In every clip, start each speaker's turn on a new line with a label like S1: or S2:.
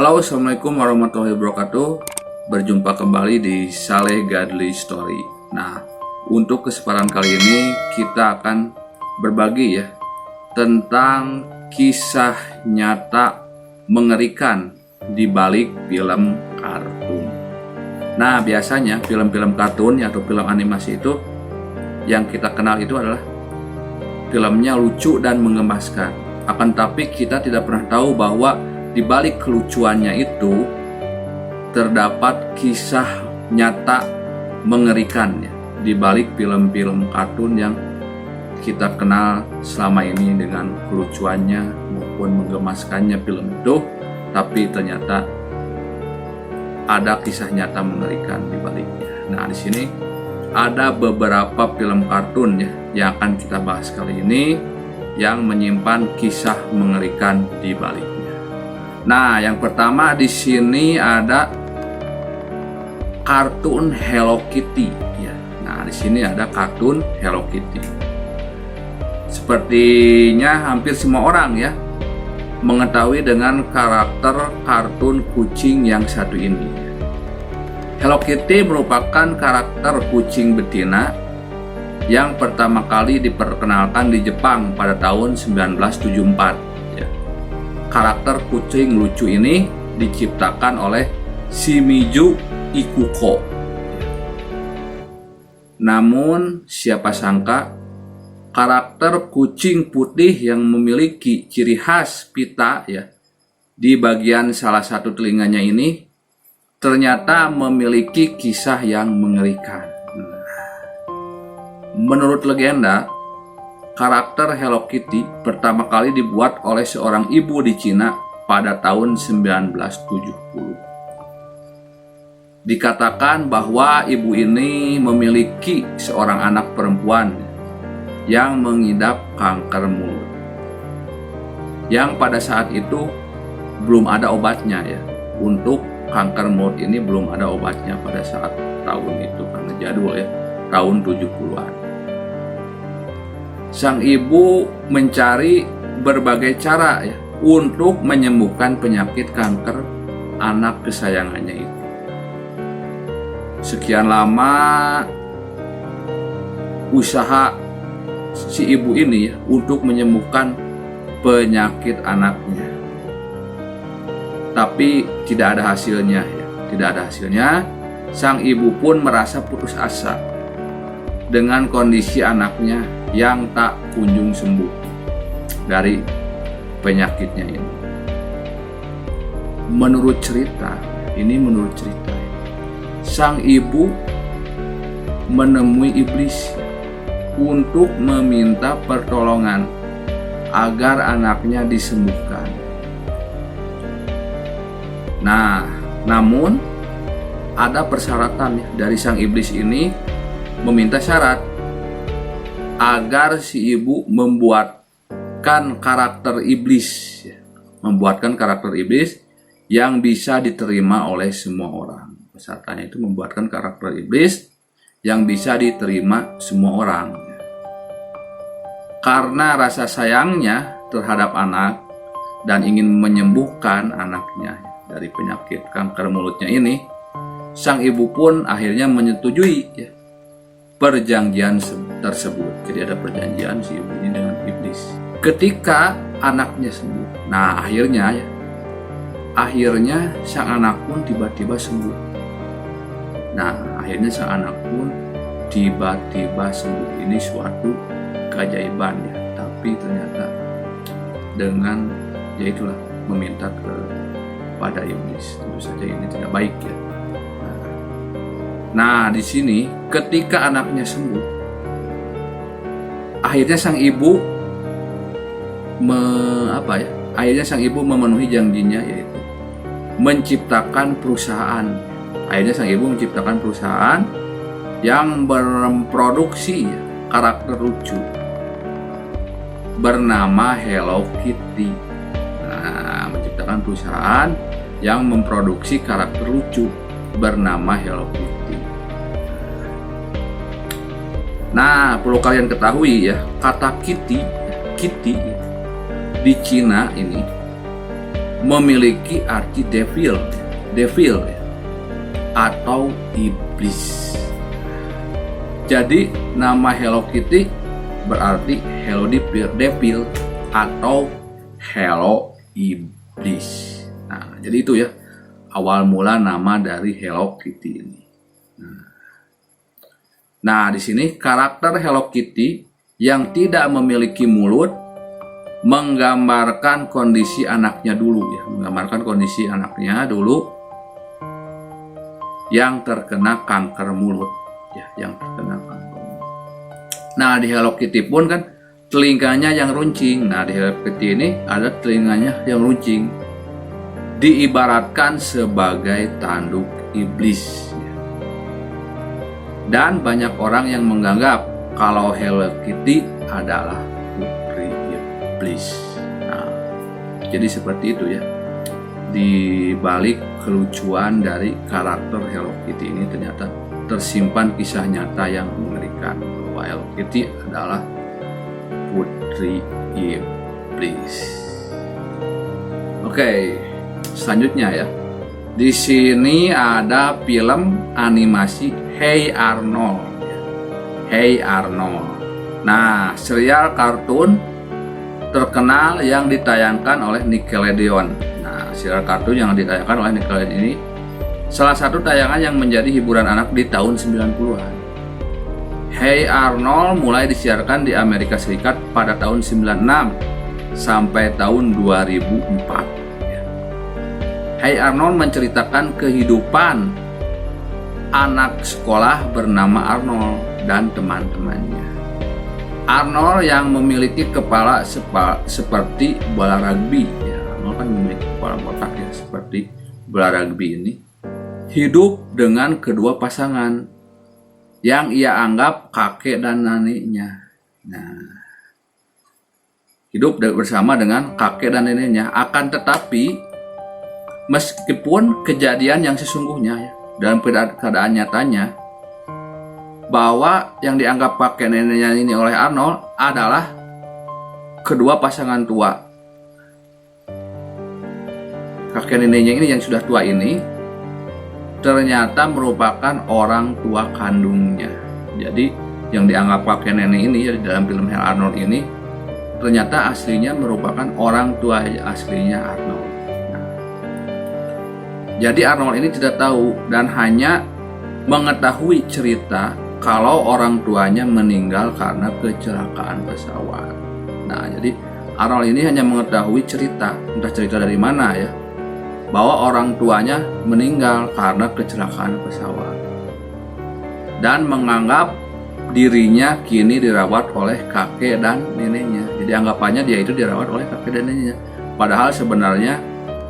S1: Halo, assalamualaikum warahmatullahi wabarakatuh. Berjumpa kembali di Saleh Godly Story. Nah, untuk kesempatan kali ini kita akan berbagi ya tentang kisah nyata mengerikan di balik film kartun. Nah, biasanya film-film kartun atau film animasi itu yang kita kenal itu adalah filmnya lucu dan menggemaskan. Akan tapi kita tidak pernah tahu bahwa di balik kelucuannya itu terdapat kisah nyata mengerikan ya, di balik film-film kartun yang kita kenal selama ini dengan kelucuannya maupun menggemaskannya film itu, tapi ternyata ada kisah nyata mengerikan di baliknya. Nah, di sini ada beberapa film kartun ya yang akan kita bahas kali ini yang menyimpan kisah mengerikan di baliknya. Nah, yang pertama di sini ada kartun Hello Kitty ya. Nah, di sini ada kartun Hello Kitty. Sepertinya hampir semua orang ya mengetahui dengan karakter kartun kucing yang satu ini. Hello Kitty merupakan karakter kucing betina yang pertama kali diperkenalkan di Jepang pada tahun 1974 ya. Karakter kucing lucu ini diciptakan oleh Shimizu Ikuko. Namun siapa sangka karakter kucing putih yang memiliki ciri khas pita ya di bagian salah satu telinganya ini ternyata memiliki kisah yang mengerikan. Menurut legenda, karakter Hello Kitty pertama kali dibuat oleh seorang ibu di Cina pada tahun 1970. Dikatakan bahwa ibu ini memiliki seorang anak perempuan yang mengidap kanker mulut. Yang pada saat itu belum ada obatnya ya. Untuk kanker mulut ini belum ada obatnya pada saat tahun itu, karena jadul ya, tahun 70-an. Sang ibu mencari berbagai cara ya untuk menyembuhkan penyakit kanker anak kesayangannya itu. Sekian lama usaha si ibu ini ya untuk menyembuhkan penyakit anaknya, tapi tidak ada hasilnya ya. Tidak ada hasilnya. Sang ibu pun merasa putus asa dengan kondisi anaknya yang tak kunjung sembuh dari penyakitnya ini. Menurut cerita, sang ibu menemui iblis untuk meminta pertolongan agar anaknya disembuhkan. Nah, namun ada persyaratan ya, dari sang iblis ini meminta syarat agar si ibu membuatkan karakter iblis yang bisa diterima oleh semua orang. Pesertanya itu membuatkan karakter iblis yang bisa diterima semua orang. Karena rasa sayangnya terhadap anak dan ingin menyembuhkan anaknya dari penyakit kanker mulutnya ini, sang ibu pun akhirnya menyetujui ya perjanjian tersebut. Jadi ada perjanjian si ibu ini dengan iblis. Ketika anaknya sembuh, nah akhirnya sang anak pun tiba-tiba sembuh. Nah, akhirnya sang anak pun tiba-tiba sembuh. Ini suatu keajaiban ya. Tapi ternyata dengan ya itulah meminta kepada iblis. Tentu saja ini tidak baik ya. Nah, di sini ketika anaknya sembuh, akhirnya sang ibu memenuhi janjinya, yaitu menciptakan perusahaan. Akhirnya sang ibu menciptakan perusahaan yang memproduksi karakter lucu bernama Hello Kitty. Nah, menciptakan perusahaan yang memproduksi karakter lucu bernama Hello Kitty. Nah, perlu kalian ketahui ya, kata kitty di Cina ini memiliki arti devil ya, atau iblis. Jadi nama Hello Kitty berarti Hello Devil atau Hello Iblis. Nah, jadi itu ya awal mula nama dari Hello Kitty ini. Nah, di sini karakter Hello Kitty yang tidak memiliki mulut menggambarkan kondisi anaknya dulu yang terkena kanker mulut ya, Nah, di Hello Kitty pun kan telinganya yang runcing. Nah, di Hello Kitty ini ada telinganya yang runcing, diibaratkan sebagai tanduk iblis. Dan banyak orang yang menganggap kalau Hello Kitty adalah putri iblis. Nah, jadi seperti itu ya. Di balik kelucuan dari karakter Hello Kitty ini ternyata tersimpan kisah nyata yang mengerikan bahwa Hello Kitty adalah putri iblis. Oke, selanjutnya ya. Di sini ada film animasi Hey Arnold. Hey Arnold. Nah, serial kartun terkenal yang ditayangkan oleh Nickelodeon. Nah, serial kartun yang ditayangkan oleh Nickelodeon ini salah satu tayangan yang menjadi hiburan anak di tahun 90-an. Hey Arnold mulai disiarkan di Amerika Serikat pada tahun 96 sampai tahun 2004. Hey Arnold menceritakan kehidupan anak sekolah bernama Arnold dan teman-temannya. Arnold yang memiliki kepala seperti bola rugby ya, Arnold kan memiliki kepala botak ya seperti bola rugby ini, hidup dengan kedua pasangan yang ia anggap kakek dan neneknya. Nah, hidup bersama dengan kakek dan neneknya, akan tetapi meskipun kejadian yang sesungguhnya ya, dalam keadaan nyatanya bahwa yang dianggap kakek neneknya ini oleh Arnold adalah kedua pasangan tua. Kakek neneknya ini yang sudah tua ini ternyata merupakan orang tua kandungnya. Jadi yang dianggap kakek nenek ini ya, dalam film Hey Arnold ini ternyata aslinya merupakan orang tua aslinya Arnold. Jadi Arnold ini tidak tahu dan hanya mengetahui cerita kalau orang tuanya meninggal karena kecelakaan pesawat. Nah, jadi Arnold ini hanya mengetahui cerita, entah cerita dari mana ya, bahwa orang tuanya meninggal karena kecelakaan pesawat. Dan menganggap dirinya kini dirawat oleh kakek dan neneknya. Jadi anggapannya dia itu dirawat oleh kakek dan neneknya. Padahal sebenarnya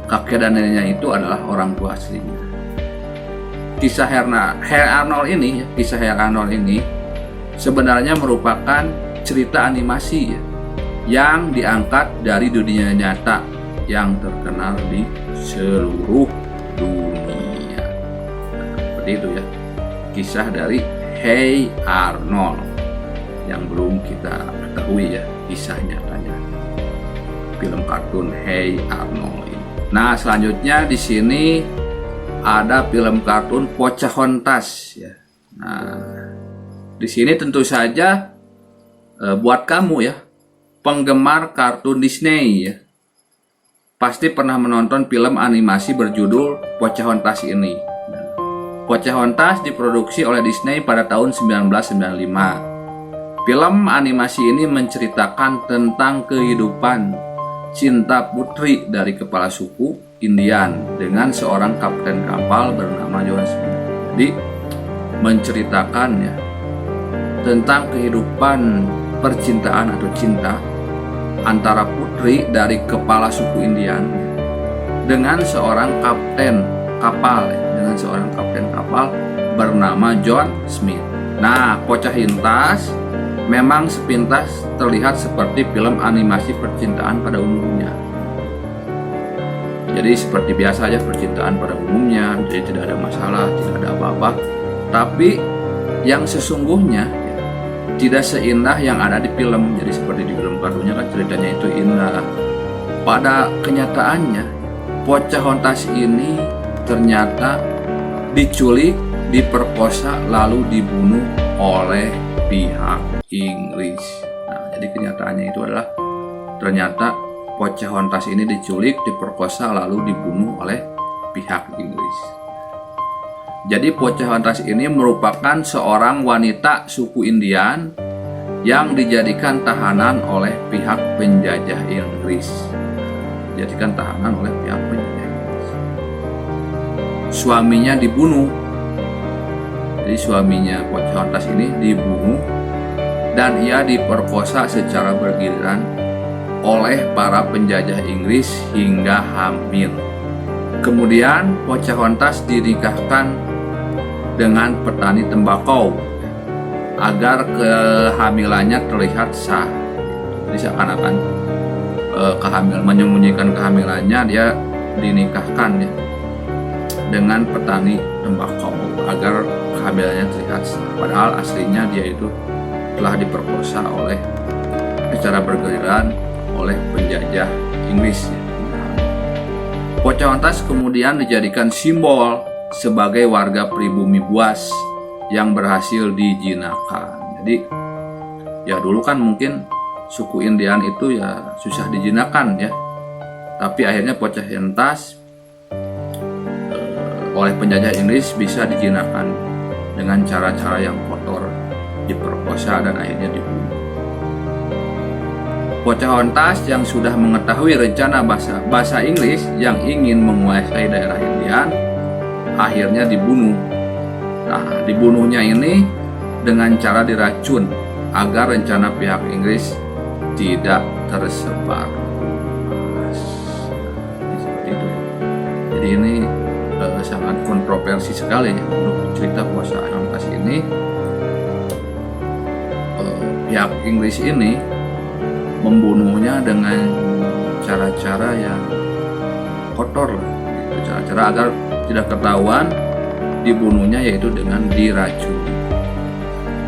S1: kakek dan neneknya itu adalah orang tua aslinya. Kisah Hey Arnold ini sebenarnya merupakan cerita animasi ya, yang diangkat dari dunia nyata yang terkenal di seluruh dunia. Seperti itu ya, kisah dari Hey Arnold yang belum kita ketahui ya kisah nyatanya. Film kartun Hey Arnold. Nah, selanjutnya di sini ada film kartun Pocahontas ya. Nah, di sini tentu saja buat kamu ya, penggemar kartun Disney ya, pasti pernah menonton film animasi berjudul Pocahontas ini. Pocahontas diproduksi oleh Disney pada tahun 1995. Film animasi ini menceritakan tentang kehidupan cinta putri dari kepala suku Indian dengan seorang kapten kapal bernama John Smith. Jadi menceritakan ya tentang kehidupan percintaan atau cinta antara putri dari kepala suku Indian dengan seorang kapten kapal bernama John Smith. Nah, Pocahontas memang sepintas terlihat seperti film animasi percintaan pada umumnya. Jadi seperti biasa aja percintaan pada umumnya, jadi tidak ada masalah, tidak ada apa-apa. Tapi yang sesungguhnya ya, tidak seindah yang ada di film. Jadi seperti di film kartunnya kan ceritanya itu indah. Pada kenyataannya Pocahontas ini ternyata diculik, diperkosa, lalu dibunuh oleh pihak Inggris. Nah, jadi kenyataannya itu adalah ternyata Pocahontas ini diculik, diperkosa, lalu dibunuh oleh pihak Inggris. Jadi Pocahontas ini merupakan seorang wanita suku Indian yang dijadikan tahanan oleh pihak penjajah Inggris. Dijadikan tahanan oleh pihak penjajah Inggris. Suaminya dibunuh. Jadi suaminya Pocahontas ini dibunuh dan ia diperkosa secara bergiliran oleh para penjajah Inggris hingga hamil. Kemudian Pocahontas dinikahkan dengan petani tembakau agar kehamilannya terlihat sah. Jadi seakan-akan menyembunyikan kehamilannya, dia dinikahkan ya dengan petani tembakau agar kehamilannya terlihat sah. Padahal aslinya dia itu telah diperkosa secara bergiliran oleh penjajah Inggris ya. Pocahontas kemudian dijadikan simbol sebagai warga pribumi buas yang berhasil dijinakan. Jadi ya dulu kan mungkin suku Indian itu ya susah dijinakan ya, tapi akhirnya Pocahontas oleh penjajah Inggris bisa dijinakan dengan cara-cara yang kotor, diperkosa dan akhirnya dibunuh. Pocahontas yang sudah mengetahui rencana bahasa Inggris yang ingin menguasai daerah Indian akhirnya dibunuh. Nah, dibunuhnya ini dengan cara diracun agar rencana pihak Inggris tidak tersebar luas. Seperti itu. Jadi ini sangat kontroversi sekali ya untuk cerita Pocahontas ini. Pihak Inggris ini membunuhnya dengan cara-cara yang kotor lah, gitu. Cara-cara agar tidak ketahuan dibunuhnya yaitu dengan diracun.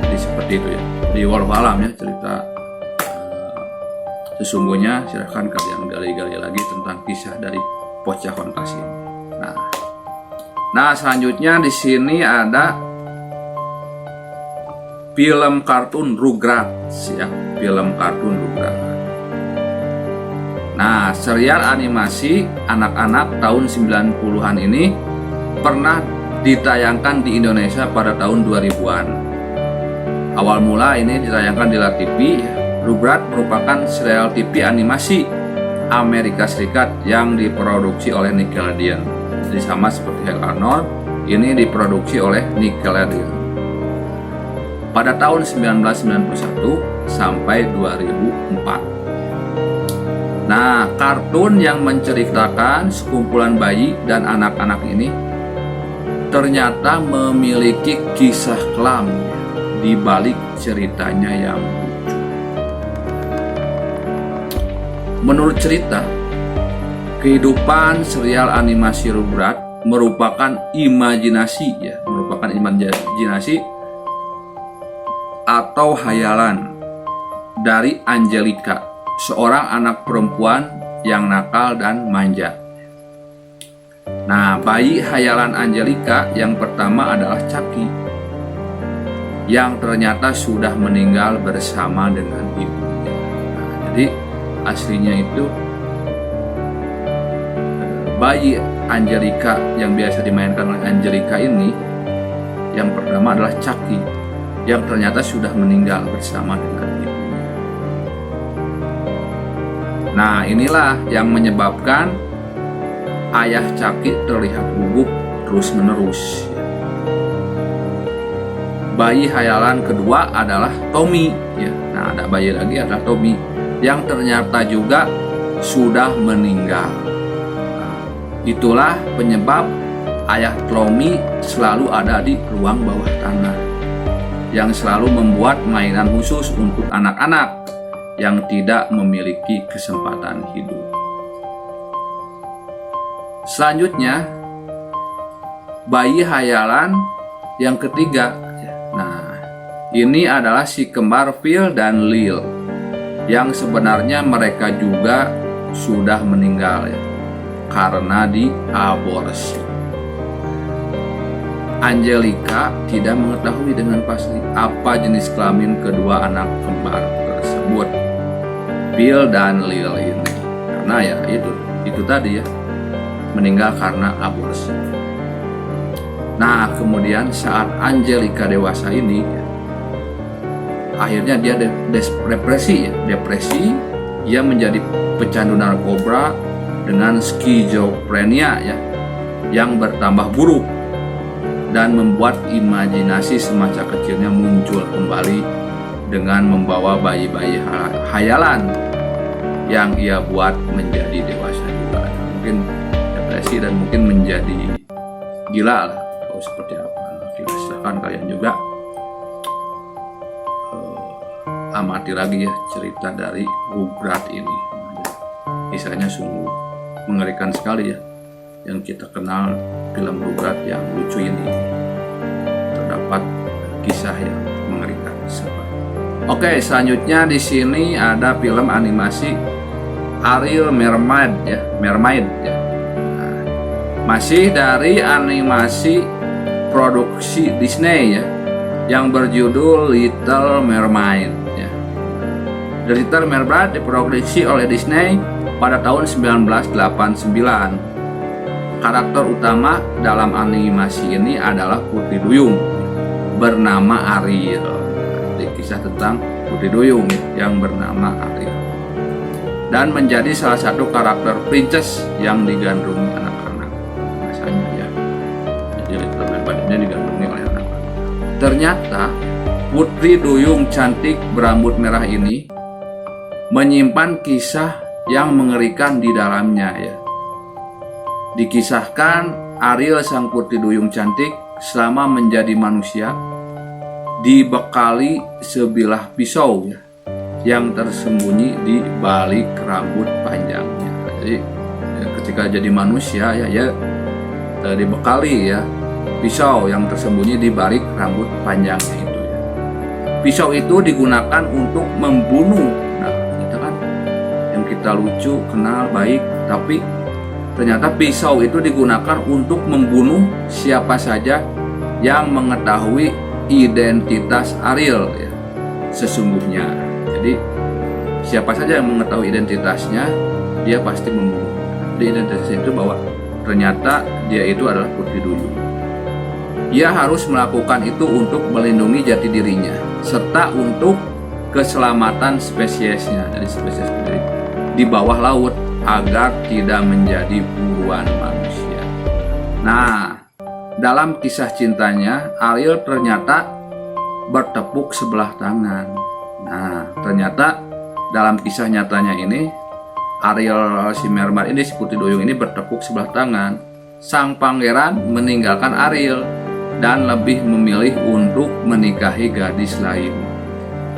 S1: Jadi seperti itu ya. Di wallahu alam ya cerita sesungguhnya, silahkan kalian gali-gali lagi tentang kisah dari Pocahontas ini. Nah selanjutnya di sini ada film kartun Rugrats ya, film kartun Rugrats. Nah, serial animasi anak-anak tahun 90-an ini pernah ditayangkan di Indonesia pada tahun 2000-an. Awal mula ini ditayangkan di LaTV. Rugrats merupakan serial TV animasi Amerika Serikat yang diproduksi oleh Nickelodeon. Jadi sama seperti Hey Arnold, ini diproduksi oleh Nickelodeon pada tahun 1991 sampai 2004. Nah, kartun yang menceritakan sekumpulan bayi dan anak-anak ini ternyata memiliki kisah kelam di balik ceritanya yang lucu. Menurut cerita, kehidupan serial animasi Rugrats merupakan imajinasi atau hayalan dari Angelica, seorang anak perempuan yang nakal dan manja. Nah, bayi hayalan Angelica yang pertama adalah Chucky, yang ternyata sudah meninggal bersama dengan ibunya. Nah, jadi aslinya itu bayi Angelica yang biasa dimainkan oleh Angelica ini, yang pertama adalah Chucky, yang ternyata sudah meninggal bersama dengan ibunya. Nah, inilah yang menyebabkan ayah Chucky terlihat gugup terus-menerus. Bayi hayalan kedua adalah Tommy. Ya, nah ada bayi lagi adalah Tommy yang ternyata juga sudah meninggal. Nah, itulah penyebab ayah Tommy selalu ada di ruang bawah tanah, yang selalu membuat mainan khusus untuk anak-anak yang tidak memiliki kesempatan hidup. Selanjutnya, bayi hayalan yang ketiga. Nah, ini adalah si kembar Phil dan Lil, yang sebenarnya mereka juga sudah meninggal ya. karena diaborsi. Angelica tidak mengetahui dengan pasti apa jenis kelamin kedua anak kembar tersebut, Bill dan Lil ini, karena ya itu tadi ya, meninggal karena aborsi. Nah, kemudian saat Angelica dewasa ini, akhirnya dia depresi. Ia menjadi pecandu narkoba dengan skizofrenia ya, yang bertambah buruk dan membuat imajinasi semasa kecilnya muncul kembali dengan membawa bayi-bayi hayalan yang ia buat menjadi dewasa juga. Mungkin depresi dan mungkin menjadi gila lah, atau seperti apa. Silahkan kalian juga amati lagi ya cerita dari Rugrats ini. Kisahnya sungguh mengerikan sekali ya. Yang kita kenal film Rugrats yang lucu ini, terdapat kisah yang mengerikan. Oke, selanjutnya di sini ada film animasi Ariel Mermaid ya. Nah, masih dari animasi produksi Disney ya, yang berjudul Little Mermaid ya. The Little Mermaid diproduksi oleh Disney pada tahun 1989. Karakter utama dalam animasi ini adalah Putri Duyung bernama Ariel. Jadi kisah tentang Putri Duyung yang bernama Ariel, dan menjadi salah satu karakter princess yang digandrungi anak-anak masanya ya. Jadi Little Mermaid ini digandrungi oleh anak-anak. Ternyata Putri Duyung cantik berambut merah ini menyimpan kisah yang mengerikan di dalamnya ya. Dikisahkan Ariel sang Putri Duyung cantik selama menjadi manusia dibekali sebilah pisau ya, yang tersembunyi di balik rambut panjangnya. Jadi ketika jadi manusia ya dibekali ya pisau yang tersembunyi di balik rambut panjangnya itu ya. Pisau itu digunakan untuk membunuh. Nah, itu kan yang kita lucu, kenal, baik, tapi ternyata pisau itu digunakan untuk membunuh siapa saja yang mengetahui identitas Ariel ya, sesungguhnya. Jadi siapa saja yang mengetahui identitasnya, dia pasti membunuh. Jadi identitasnya itu bahwa ternyata dia itu adalah Putri Duyung. Ia harus melakukan itu untuk melindungi jati dirinya serta untuk keselamatan spesiesnya, dari spesies sendiri di bawah laut, agar tidak menjadi buruan manusia. Nah, dalam kisah cintanya, Ariel ternyata bertepuk sebelah tangan. Nah, ternyata dalam kisah nyatanya ini, Ariel si Mermaid ini, si Putri Duyung ini bertepuk sebelah tangan. Sang pangeran meninggalkan Ariel dan lebih memilih untuk menikahi gadis lain.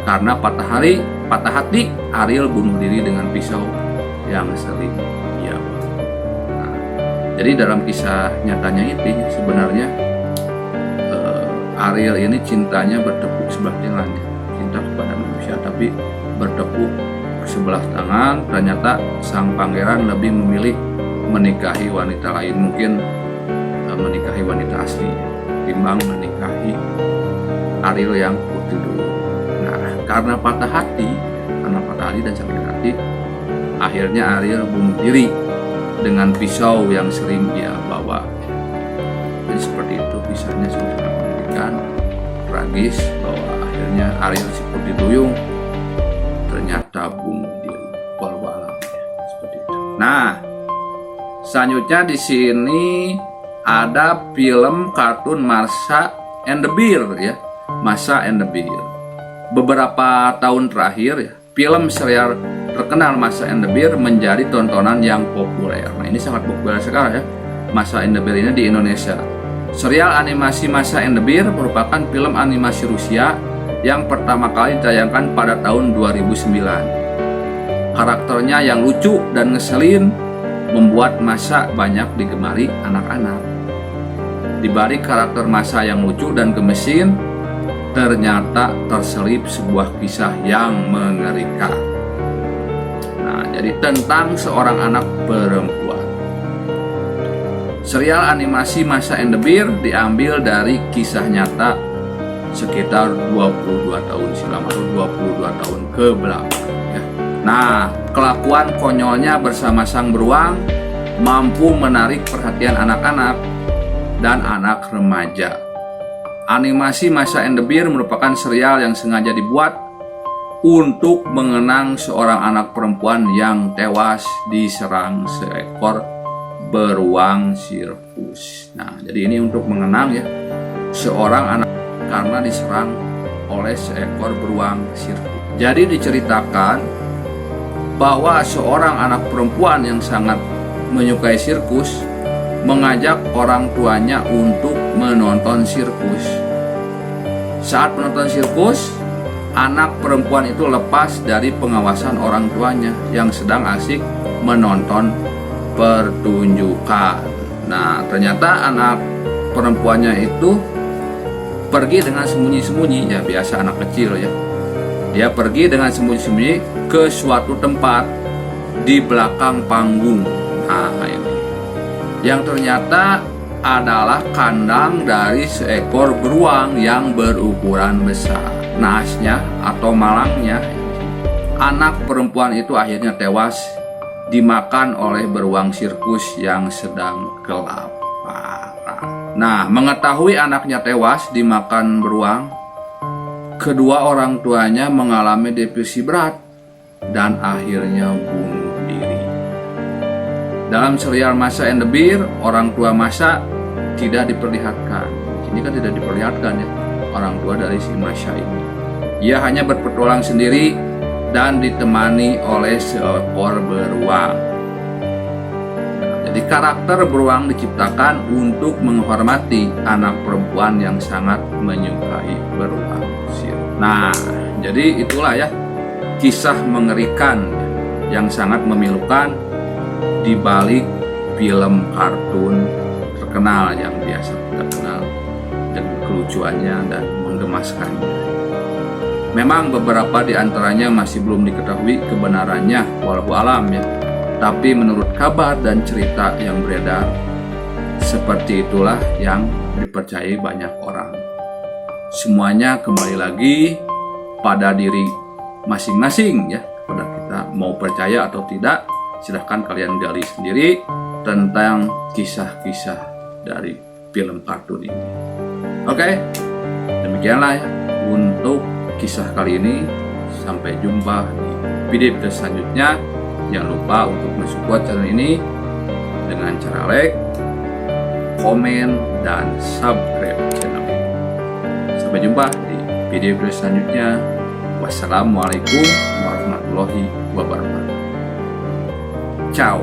S1: Karena patah hati, Ariel bunuh diri dengan pisau yang sering ia bawa. Nah, jadi dalam kisah nyatanya itu sebenarnya Ariel ini cintanya bertepuk sebelah tangan, cinta kepada manusia, tapi bertepuk sebelah tangan. Ternyata sang pangeran lebih memilih menikahi wanita lain, mungkin menikahi wanita asli timbang menikahi Ariel yang Putri Duyung. Nah, karena patah hati dan sakit hati, akhirnya Ariel bunuh diri dengan pisau yang sering dia bawa. Jadi seperti itu kisahnya, sangat mengerikan, tragis, bahwa akhirnya Ariel si Putri Duyung ternyata bunuh diri. Wallahu a'lam, seperti itu. Nah, selanjutnya di sini ada film kartun Marsha and the Bear ya, Marsha and the Bear. Beberapa tahun terakhir ya, film serial terkenal Marsha and the Bear menjadi tontonan yang populer. Nah, ini sangat populer sekali ya, Marsha and the Bear ini di Indonesia. Serial animasi Marsha and the Bear merupakan film animasi Rusia yang pertama kali ditayangkan pada tahun 2009. Karakternya yang lucu dan ngeselin membuat Marsha banyak digemari anak-anak. Di balik karakter Marsha yang lucu dan gemesin, ternyata terselip sebuah kisah yang mengerikan. Nah, jadi tentang seorang anak perempuan Serial animasi Masha and the Bear diambil dari kisah nyata sekitar 22 tahun silam atau 22 tahun ke belakang ya. Nah, kelakuan konyolnya bersama sang beruang mampu menarik perhatian anak-anak dan anak remaja. Animasi Masha and the Bear merupakan serial yang sengaja dibuat untuk mengenang seorang anak perempuan yang tewas diserang seekor beruang sirkus. Nah, jadi ini untuk mengenang ya seorang anak karena diserang oleh seekor beruang sirkus. Jadi diceritakan bahwa seorang anak perempuan yang sangat menyukai sirkus mengajak orang tuanya untuk menonton sirkus. Saat menonton sirkus, anak perempuan itu lepas dari pengawasan orang tuanya yang sedang asik menonton pertunjukan. Nah, ternyata anak perempuannya itu pergi dengan sembunyi-sembunyi, ya biasa anak kecil ya. Dia pergi dengan sembunyi-sembunyi ke suatu tempat di belakang panggung. Nah, ini yang ternyata adalah kandang dari seekor beruang yang berukuran besar. Naasnya atau malangnya, anak perempuan itu akhirnya tewas dimakan oleh beruang sirkus yang sedang kelaparan. Nah, mengetahui anaknya tewas dimakan beruang, kedua orang tuanya mengalami depresi berat dan akhirnya bunuh diri. Dalam serial Masha and the Bear, orang tua Masha tidak diperlihatkan. Ini kan tidak diperlihatkan ya, orang tua dari si Masha ini. Ia hanya berpetualang sendiri dan ditemani oleh seekor beruang. Jadi karakter beruang diciptakan untuk menghormati anak perempuan yang sangat menyukai beruang sirkus. Nah, jadi itulah ya kisah mengerikan yang sangat memilukan di balik film kartun terkenal yang biasa kita kenal dengan kelucuannya dan menggemaskannya. Memang beberapa di antaranya masih belum diketahui kebenarannya walau alam ya. Tapi menurut kabar dan cerita yang beredar, seperti itulah yang dipercayai banyak orang. Semuanya kembali lagi pada diri masing-masing ya. Pada kita mau percaya atau tidak, silahkan kalian gali sendiri tentang kisah-kisah dari film kartun ini. Oke, demikianlah ya untuk kisah kali ini. Sampai jumpa di video selanjutnya. Jangan lupa untuk mensupport channel ini dengan cara like, komen, dan subscribe channel ini. Sampai jumpa di video selanjutnya. Wassalamualaikum warahmatullahi wabarakatuh. Ciao.